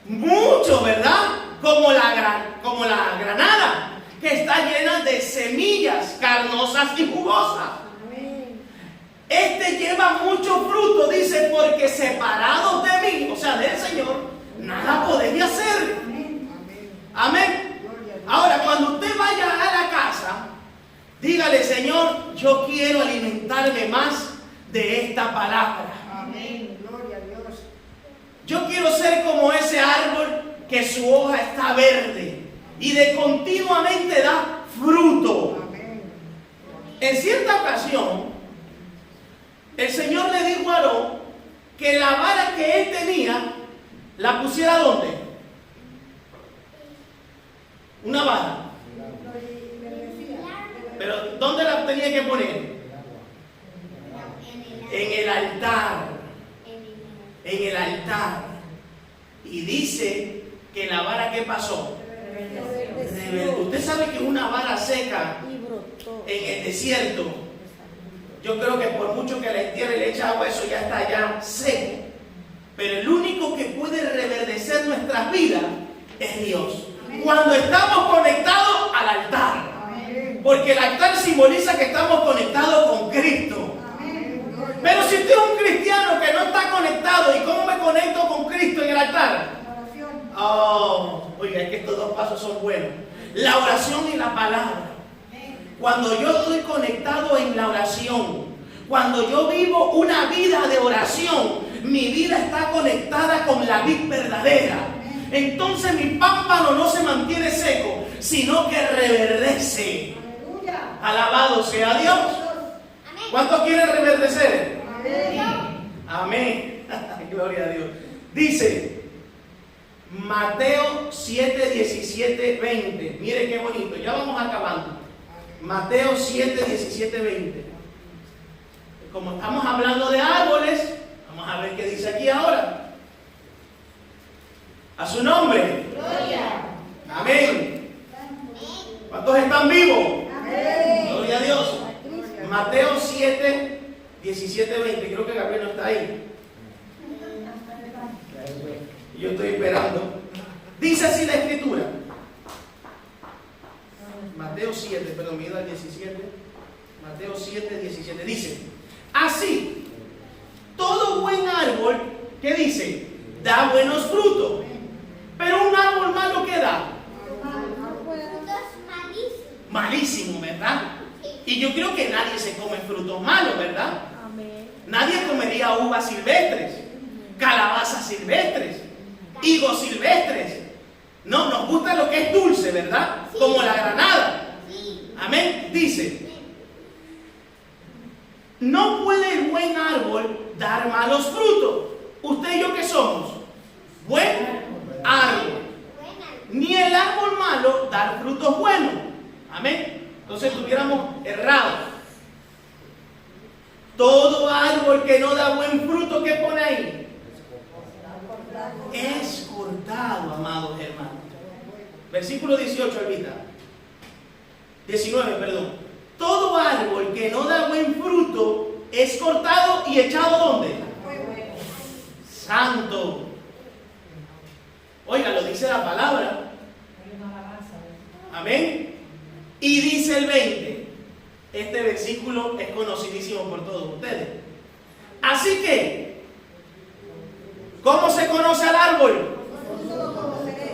Mucho, ¿verdad? Como la granada, que está llena de semillas carnosas y jugosas. Este lleva mucho fruto, dice, porque separados de mí, o sea, del Señor, nada podéis hacer. Amén. Ahora, cuando usted vaya a la casa, dígale: Señor, yo quiero alimentarme más de esta palabra. Amén. Gloria a Dios. Yo quiero ser como ese árbol que su hoja está verde y de continuamente da fruto. Amén. En cierta ocasión, el Señor le dijo a Aarón que la vara que él tenía la pusiera ¿dónde? Una vara. Pero ¿dónde la tenía que poner? En el altar. En el altar. Y dice que la vara, ¿qué pasó? Usted sabe que una vara seca en el desierto, yo creo que por mucho que la entierre y le eche agua, eso ya está ya seco. Pero el único que puede reverdecer nuestras vidas es Dios. Cuando estamos conectados al altar. Porque el altar simboliza que estamos conectados con Cristo. Pero si usted es un cristiano que no está conectado, ¿y cómo me conecto con Cristo en el altar? Oh, oiga, es que estos dos pasos son buenos. La oración y la palabra. Cuando yo estoy conectado en la oración, cuando yo vivo una vida de oración, mi vida está conectada con la vid verdadera. Entonces mi pámpano no se mantiene seco, sino que reverdece. Alabado sea Dios. ¿Cuántos quieren reverdecer? Amén. Gloria a Dios. Dice Mateo 7, 17, 20. Mire qué bonito. Ya vamos acabando. Mateo 7, 17, 20. Como estamos hablando de árboles, vamos a ver qué dice aquí ahora. A su nombre. Gloria. Amén. ¿Cuántos están vivos? Amén. Gloria a Dios. Mateo 7, 17, 20. Creo que Gabriel no está ahí. Yo estoy esperando. Dice así la escritura. Mateo 7, perdón, me he ido al 17. Mateo 7, 17. Dice: así, todo buen árbol, ¿qué dice? Da buenos frutos. Pero un árbol malo, ¿qué da? Malísimo, ¿verdad? Y yo creo que nadie se come frutos malos, ¿verdad? Nadie comería uvas silvestres, calabazas silvestres, higos silvestres. No, nos gusta lo que es dulce, ¿verdad? Como la granada. Amén. Dice: no puede el buen árbol dar malos frutos. ¿Usted y yo qué somos? Buen árbol. Ni el árbol malo dar frutos buenos. Amén. Entonces estuviéramos errados. Todo árbol que no da buen fruto, ¿qué pone ahí? Es cortado, amados hermanos. Versículo 18, ahorita. 19, perdón. Todo árbol que no da buen fruto es cortado y echado ¿dónde? Santo. Oiga, lo dice la palabra. Amén. Y dice el 20. Este versículo es conocidísimo por todos ustedes. Así que, ¿cómo se conoce al árbol?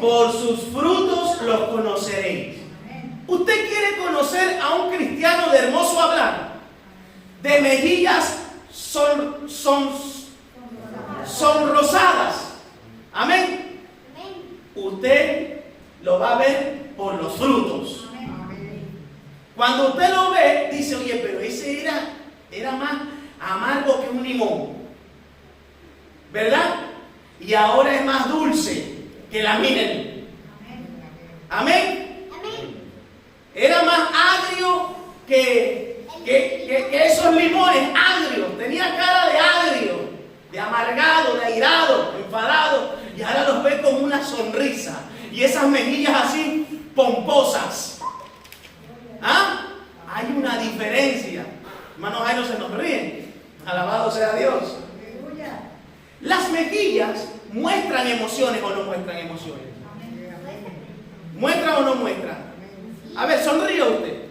Por sus frutos los conoceréis. ¿Usted quiere conocer a un cristiano de hermoso hablar? De mejillas sonrosadas. Amén. Usted lo va a ver por los frutos. Cuando usted lo ve, dice: oye, pero ese era más amargo que un limón, ¿verdad? Y ahora es más dulce que la miel. Amén. Era más agrio que esos limones agrios. Tenía cara de agrio, de amargado, de airado, enfadado. Y ahora los ve con una sonrisa. Y esas mejillas así pomposas. ¿Ah? Hay una diferencia. Hermano Jairo se nos ríe. Alabado sea Dios. Las mejillas muestran emociones o no muestran emociones. ¿Muestran o no muestran? A ver, sonríe usted.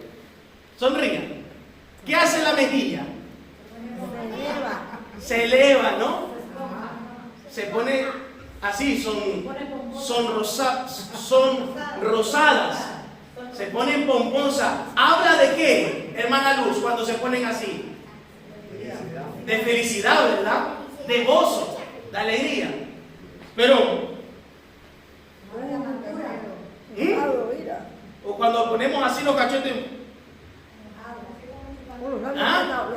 Sonría. ¿Qué hace la mejilla? Se eleva, ¿no? Se pone así, son rosadas. Se ponen pomposas. ¿Habla de qué, hermana Luz, cuando se ponen así? De felicidad, ¿verdad? De gozo, de alegría. Pero o cuando ponemos así los cachetes. ¿Ah?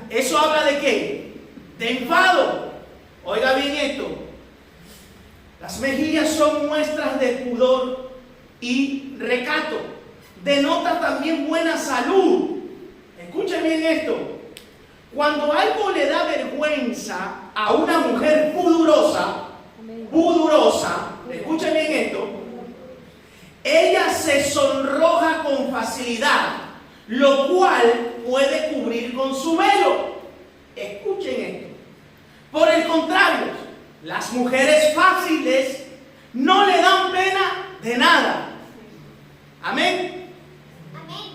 ¿Eso habla de qué? De enfado. Oiga bien esto. Las mejillas son muestras de pudor y recato. Denota también buena salud. Escuchen bien esto. Cuando algo le da vergüenza a una mujer pudorosa, escuchen bien esto, ella se sonroja con facilidad, lo cual puede cubrir con su velo. Escuchen esto. Por el contrario, las mujeres fáciles no le dan pena de nada. Amén.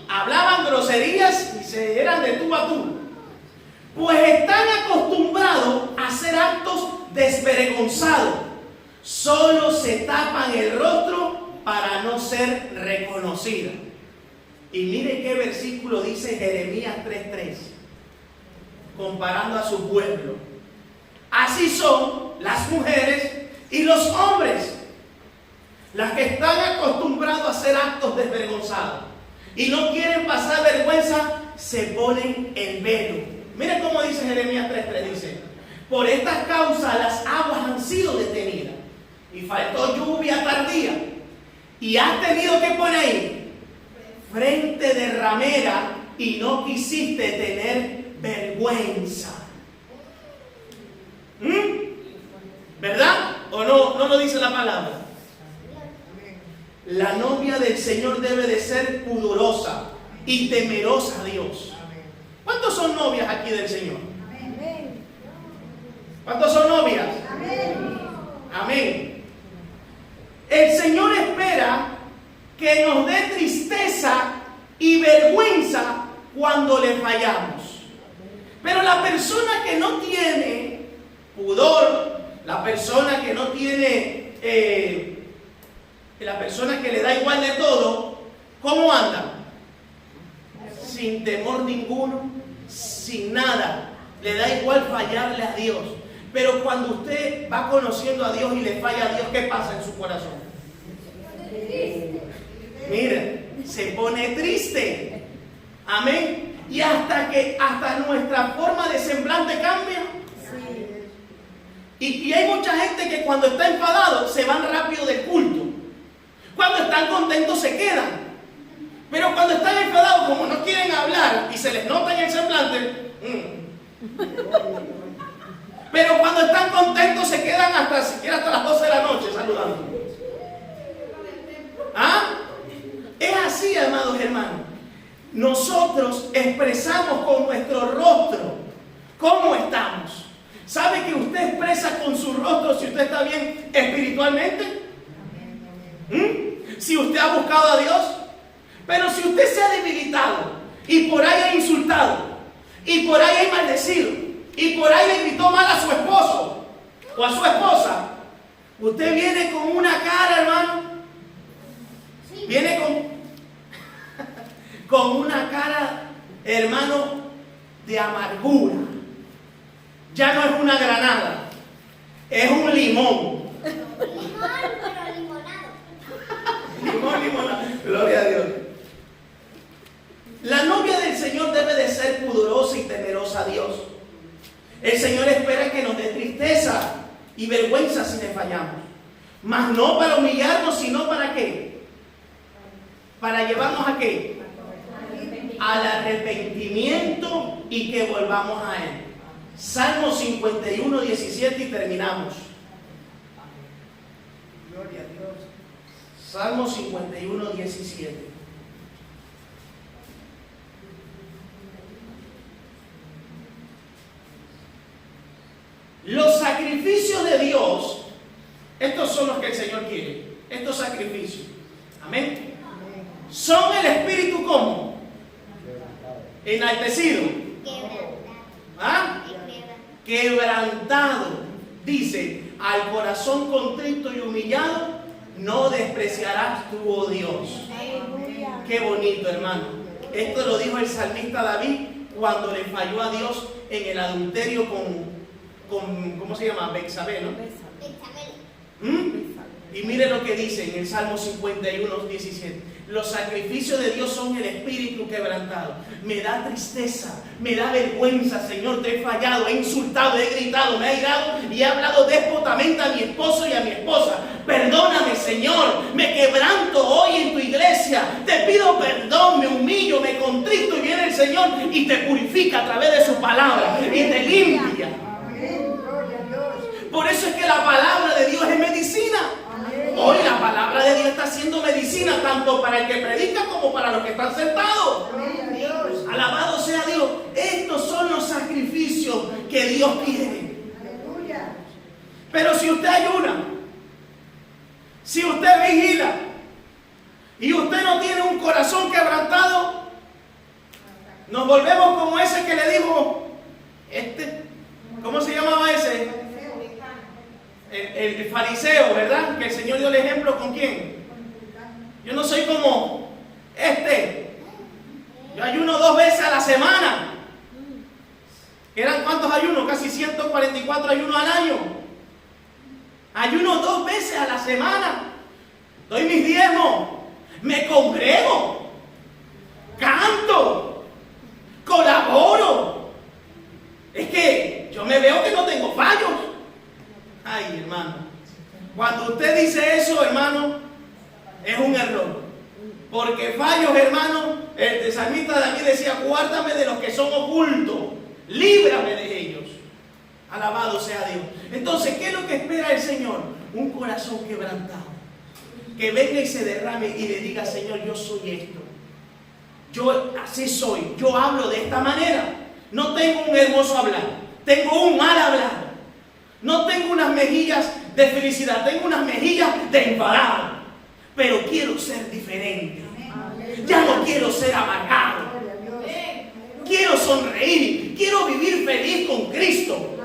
Hablaban groserías y se eran de tú a tú. Pues están acostumbrados a hacer actos desvergonzados. Solo se tapan el rostro para no ser reconocidas. Y mire qué versículo dice Jeremías 3:3, comparando a su pueblo. Así son las mujeres y los hombres, las que están acostumbrados a hacer actos desvergonzados y no quieren pasar vergüenza, se ponen el velo. Miren cómo dice Jeremías 3:3, dice: por estas causas las aguas han sido detenidas y faltó lluvia tardía, y has tenido que poner ahí frente de ramera y no quisiste tener vergüenza. ¿Verdad? ¿O no lo dice la palabra? La novia del Señor debe de ser pudorosa y temerosa a Dios. ¿Cuántos son novias aquí del Señor? ¿Cuántos son novias? Amén. El Señor espera que nos dé tristeza y vergüenza cuando le fallamos. Pero la persona que no tiene pudor, la persona que no tiene, la persona que le da igual de todo, ¿cómo anda? Sin temor ninguno, sin nada. Le da igual fallarle a Dios. Pero cuando usted va conociendo a Dios y le falla a Dios, ¿qué pasa en su corazón? Miren, se pone triste. Amén. Y hasta nuestra forma de semblante cambia. Y hay mucha gente que cuando está enfadado se van rápido del culto. Cuando están contentos se quedan. Pero cuando están enfadados, como no quieren hablar y se les nota en el semblante, pero cuando están contentos se quedan siquiera hasta las 12 de la noche saludando. ¿Ah? Es así, amados hermanos. Nosotros expresamos con nuestro rostro cómo estamos. ¿Sabe que usted expresa con su rostro si usted está bien espiritualmente? Si usted ha buscado a Dios. Pero si usted se ha debilitado y por ahí ha insultado y por ahí ha maldecido y por ahí le gritó mal a su esposo o a su esposa, usted viene con una cara, hermano. Viene con una cara, hermano, de amargura. Ya no es una granada, es un limón. Pero limonado. Limonado. Gloria a Dios. La novia del Señor debe de ser pudorosa y temerosa a Dios. El Señor espera que nos dé tristeza y vergüenza si le fallamos. Mas no para humillarnos, sino ¿para qué? Para llevarnos ¿a qué? Al arrepentimiento y que volvamos a Él. Salmo 51, 17 y terminamos. Gloria a Dios. Salmo 51, 17. Los sacrificios de Dios, estos son los que el Señor quiere. Estos sacrificios. Amén. Son el espíritu como enaltecido. ¿Ah? Quebrantado. Dice, al corazón contrito y humillado, no despreciarás tú, oh Dios. Qué bonito, hermano. Esto lo dijo el salmista David cuando le falló a Dios en el adulterio con ¿cómo se llama? Betsabé, ¿no? Y mire lo que dice en el Salmo 51, 17. Los sacrificios de Dios son el espíritu quebrantado. Me da tristeza, me da vergüenza, Señor, te he fallado, he insultado, he gritado, me he airado y he hablado déspotamente a mi esposo y a mi esposa. Perdóname, Señor, me quebranto hoy en tu iglesia. Te pido perdón, me humillo, me contrito y viene el Señor y te purifica a través de su palabra y te limpia. Por eso es que la palabra de Dios es medicina. Hoy la palabra de Dios está siendo medicina tanto para el que predica como para los que están sentados. Alabado sea Dios. Estos son los sacrificios que Dios quiere. Pero si usted ayuna, si usted vigila y usted no tiene un corazón quebrantado, nos volvemos como ese que le dijo, ¿cómo se llamaba ese? El fariseo, ¿verdad? Que el Señor dio el ejemplo con quién. Yo no soy como yo ayuno 2 veces a la semana. ¿Eran cuántos ayunos? Casi 144 ayunos al año. Ayuno 2 veces a la semana. Doy mis diezmos. Me congrego. Canto. Colaboro. Es que yo me veo que no tengo fallos. Ay, hermano, cuando usted dice eso, hermano, es un error. Porque fallos, hermano, el salmista David decía, guárdame de los que son ocultos, líbrame de ellos. Alabado sea Dios. Entonces, ¿qué es lo que espera el Señor? Un corazón quebrantado. Que venga y se derrame y le diga, Señor, yo soy esto. Yo así soy. Yo hablo de esta manera. No tengo un hermoso hablar. Tengo un mal hablar. No tengo unas mejillas de felicidad, tengo unas mejillas de enfadado. Pero quiero ser diferente. Ya no quiero ser amargado. Quiero sonreír, quiero vivir feliz con Cristo.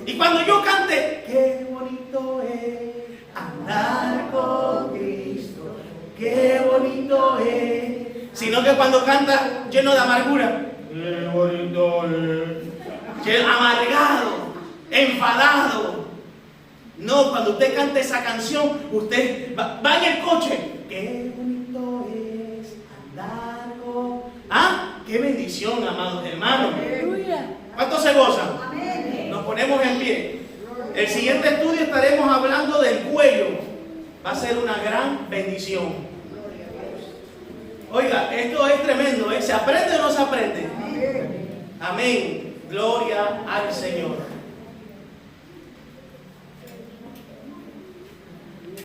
Y cuando yo cante, qué bonito es andar con Cristo, qué bonito es. Sino que cuando canta lleno de amargura, qué bonito es. Amargado. Enfadado. No, cuando usted cante esa canción, usted va en el coche. Qué bonito es andar con... ¡Ah! ¡Qué bendición, amados hermanos! ¿Cuántos se gozan? Nos ponemos en pie. El siguiente estudio estaremos hablando del cuello. Va a ser una gran bendición. Oiga, esto es tremendo, ¿eh? ¿Se aprende o no se aprende? Amén. Gloria al Señor.